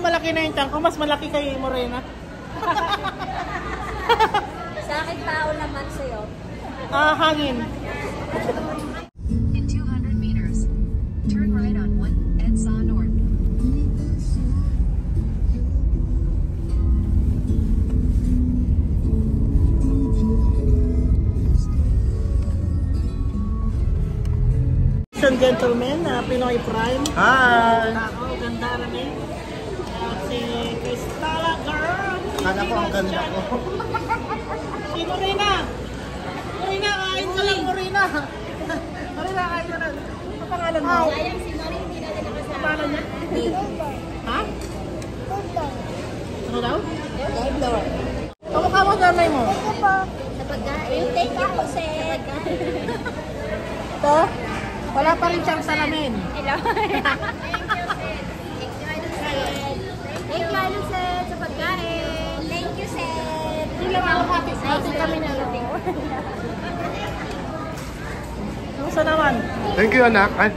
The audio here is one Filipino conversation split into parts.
malaki na yung tiyan ko, mas malaki kayo yung Morena. Sa akin tao naman sa'yo. Hangin. In 200 meters, turn right on 1 EDSA North. Ladies and gentlemen, Pinoy Prime. Hi! Ako, ganda rin. Si Cristala Girl. Kala ko ang ganda ko. Si Morena. Morena, kain ka lang, Morena. Morena, kain ka lang. Ano pangalan mo? Sayang si Marie, hindi natin nakasama. Ano pangalan niya? Ha? Ano daw? Gablor. Kamukha mo nanay mo. Sa pagkain. Thank you po, sir. Ito? Wala pa rin siyang salamin. Hello. Thank you, sir. Thank you, ano, sir, sa pagkain. Thank you, sir. Hindi lang ako hati kami na lang. Kamusta naman? Thank you, anak. Ay,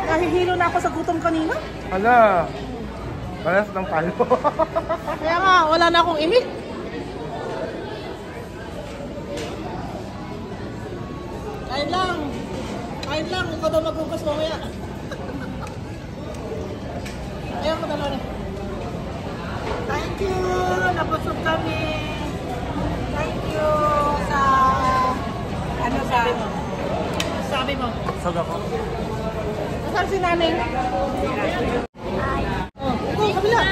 Nahihilo na ako sa gutom kanina. hala. Paras ng palo. Kaya nga, wala na akong imik. Kain lang. Kain lang. Ikaw daw magbukas mamaya. Ayaw ko dalawa na. Thank you. Napusog kami. Thank you sa... Ano sabi mo? Sabi mo? Sag ako. Nasaan si nanay? Oh, ito, kabila.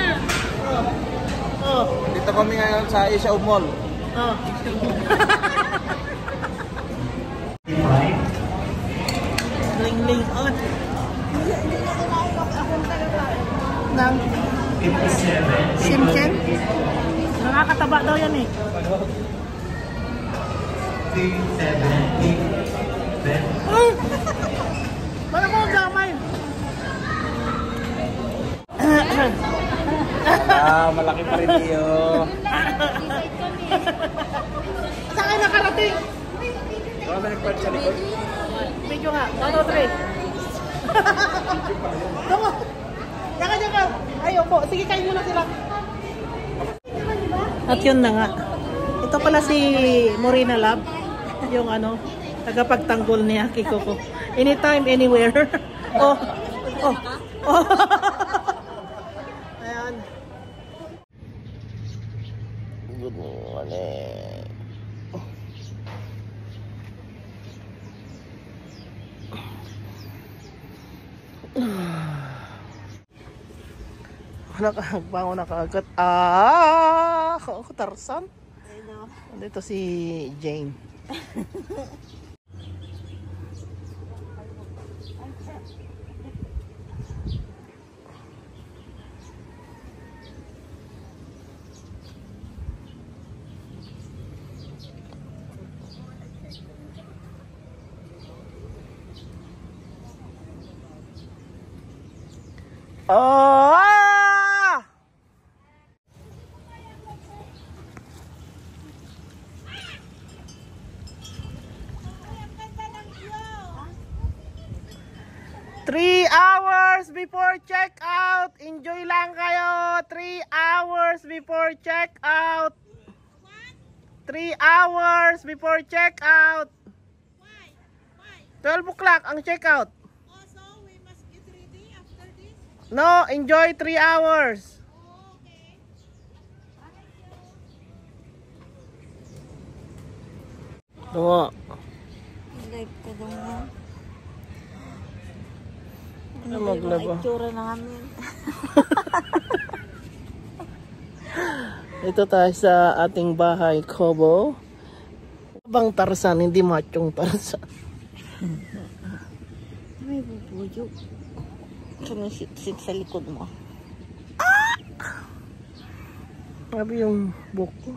Oh. Dito kami ngayon sa Asia Mall. Oh. Ling-ling on. Hindi na kinain akong talaga. Nang 57. Simchen? Nakakataba daw yan eh. 370. Ay! Bala mo ang gamay. Malaki pa rin iyo. Saan kayo nakarating? Wala ba nagpart sa likod? Medyo nga. 1, 2, 3. Tungo. Tsaka. Ayaw po. Sige, kain muna sila. At yun na nga. Ito pala si Morena Lab. Yung ano, tagapagtanggol ni Aki Coco. Anytime, anywhere. Oh. Ayan. Good morning. Bangon na kaagad. Ako Tarzan. Dito si Jane. Oh! 3 hours before check-out. Enjoy lang kayo. 3 hours before check-out. 3 hours before check-out. 12 o'clock ang check-out. So we must get ready after this? No, enjoy 3 hours. Okay. Oo. Live ka daw nga. Ano maglaba? Itsura na kami. Ito tayo sa ating bahay, Kobo. Bang Tarzan, hindi machong Tarzan. May bubuyo. Sumisit sa likod mo. Sabi yung buhok ko.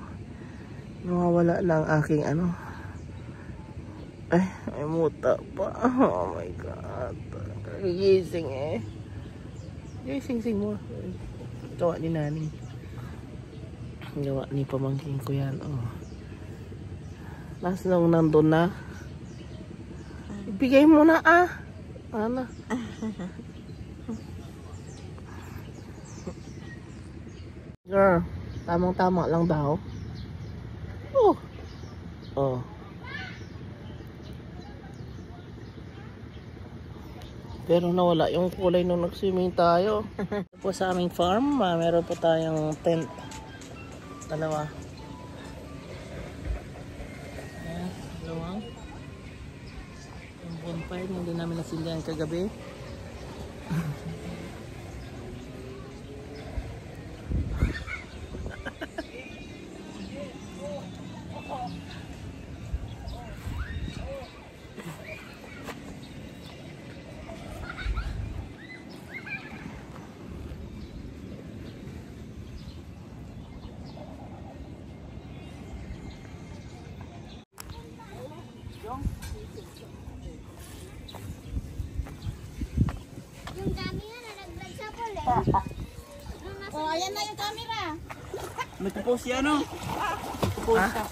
Nawawala lang aking ano. Ay, may muta pa. Oh my God. Gising eh. Gising mo. Gawa ni Nani. Gawa ni pamangkin ko yan. Oh. Last nung nandun na. Ibigay mo na ah. Ano? Girl, tamang-tama lang daw. Oh. Oh. Pero nawala yung kulay nung nag-swimming tayo. Po sa aming farm, meron po tayong tent. Dalawa. Ayan, dalawang. Yung bonfire, hindi namin nasindihan kagabi. Yung dami nga nalaglag sa pole. Oh, ayan na yung camera. Nagpo-post yan, no? Nagpo-post ka.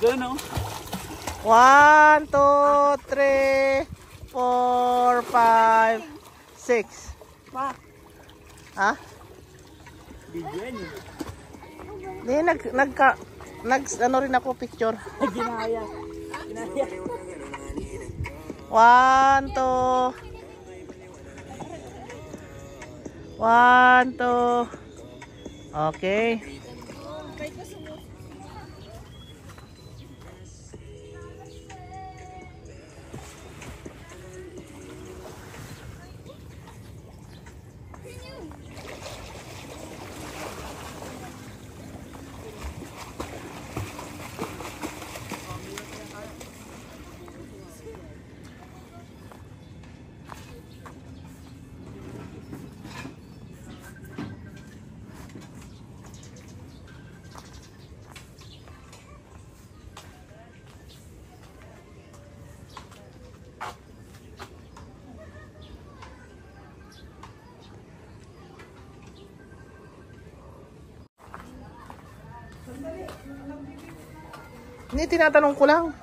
Gano'n, no? 1, 2, 3, 4, 5, 6. Wow. Ha? Video yan, eh. Hindi, ano rin ako picture. Ginaya. 1, 2. 1, 2. Okay. Hindi, tinatanong ko lang.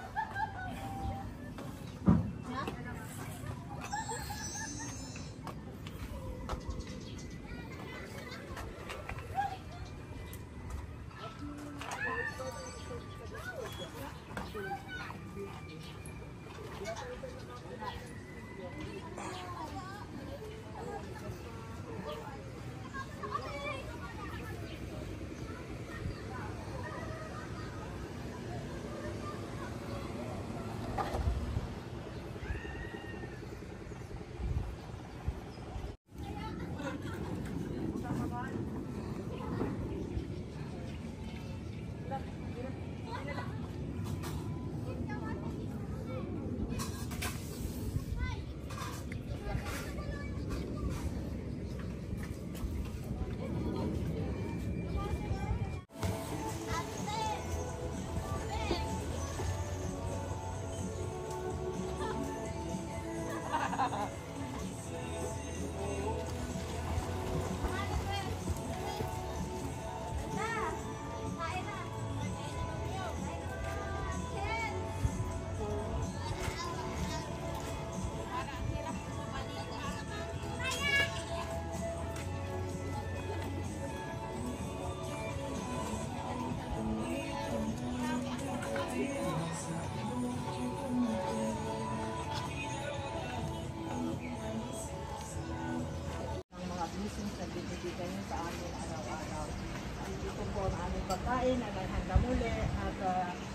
Pagkain, hanggang muli at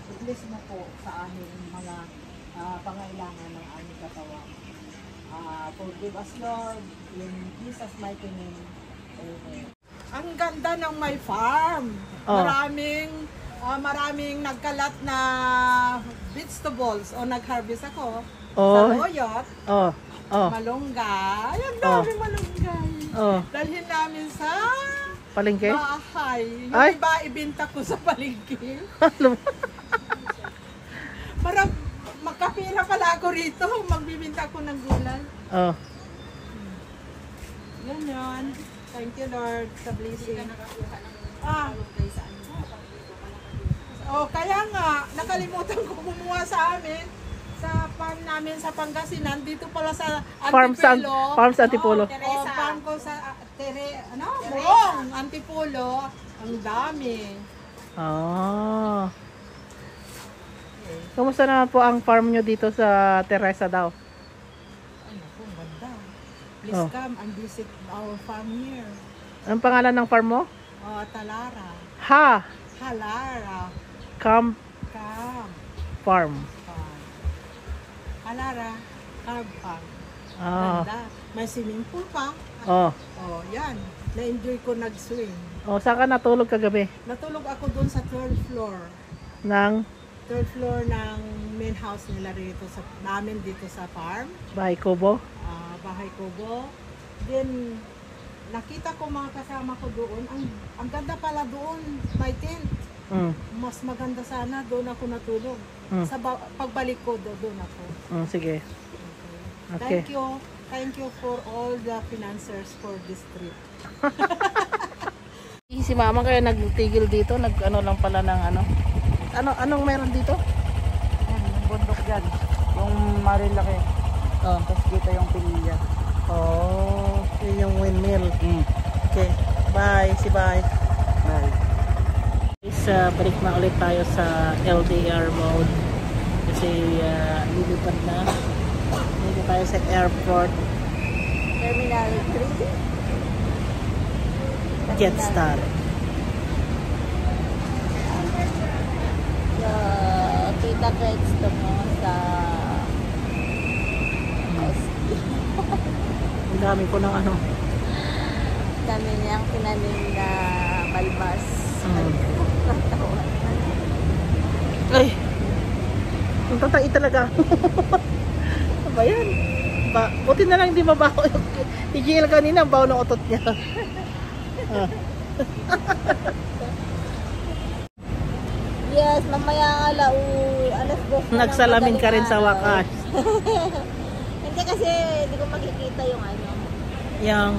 i-bless mo po sa aming mga pangailangan ng aming katawan. Forgive us, Lord, in Jesus' mighty name. Amen. Ang ganda ng my farm. Oh. Maraming nagkalat na vegetables o nag-harvest ako Oh. sa Royot, Oh. Oh. malunggay. Ang dami malunggay. Oh. Dalhin namin sa Palengke? bahay. Yung Ay. iba ibinta ko sa palengke. Ano? Para makapira pala ako rito, magbibinta ako ng gulay. Oh. Ganyan. Thank you, Lord, sa blessing. Oh, kaya nga, nakalimutan ko kumuha sa amin sa farm namin sa Pangasinan, dito pala sa Farm sa Antipolo. Antipolo. Oh, farm ko sa Buong, Antipolo. Ang dami. Oh. Kumusta naman po ang farm nyo dito sa Teresa daw? Ay, naku, ang ganda. Please Oh. come and visit our farm here. Anong pangalan ng farm mo? Talara. Halara. Camp Farm. Farm. Halara. Carb Farm. Ah. Ganda. May swimming pool pa. Oh. Yan. Na-enjoy ko nag-swim. Oh, saan ka natulog kagabi? Natulog ako doon sa 12th floor. Ng 12th floor ng main house nila rito namin dito sa farm. Bahay Kubo? Bahay Kubo. Then, nakita ko mga kasama ko doon. Ang ganda pala doon. May tent. Mas maganda sana. Doon ako natulog. Sa pagbalik ko, doon ako. Sige. Okay. Thank you for all the financiers for this trip. Si mama kaya nagtigil dito. Nag-ano lang pala ng ano. Anong meron dito? Yung bundok dyan. Yung marilaki. Oh. Tapos kita yung pinilya. Oh, yun yung windmill. Okay. Bye. Bye. Bye. Balik na ulit tayo sa LDR mode. Kasi lilipad na. Dito tayo sa airport. Terminal 3. Jetstar. Kita threads to mo sa Ang dami ko ng ano. dami niyang tinanim na balbas. Ay! Ang tatai talaga. Ano ba yan? Buti na lang hindi mabaho yung TGL kanina. Ang baho ng otot niya. Yes, mamaya alas 2. Nagsalamin ka rin sa wakas. Hindi kasi hindi ko makikita yung ano. Yang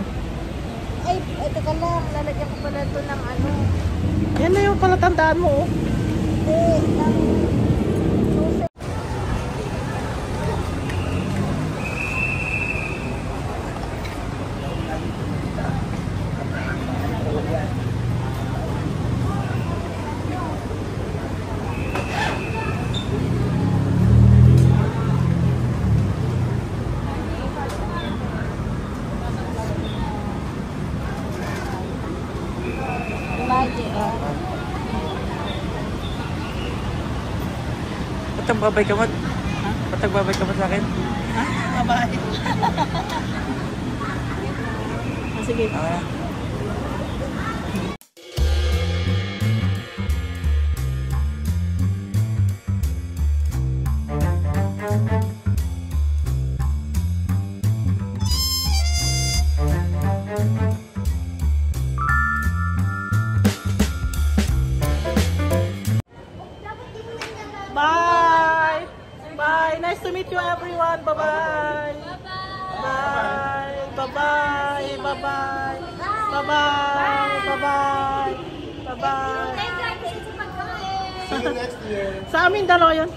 Ay, teka lang, lalagyan ko pala ito ng ano. yan na yung palatandaan mo. Patagbabay ka mo? Patagbabay ka mo sa akin? Bye-bye. Sige. Bye! Bye! Nice to meet you everyone! Bye-bye! Bye! Bye-bye! Bye-bye! Bye-bye! Bye-bye! Bye-bye! See you next year. Sa amin dalawa yun.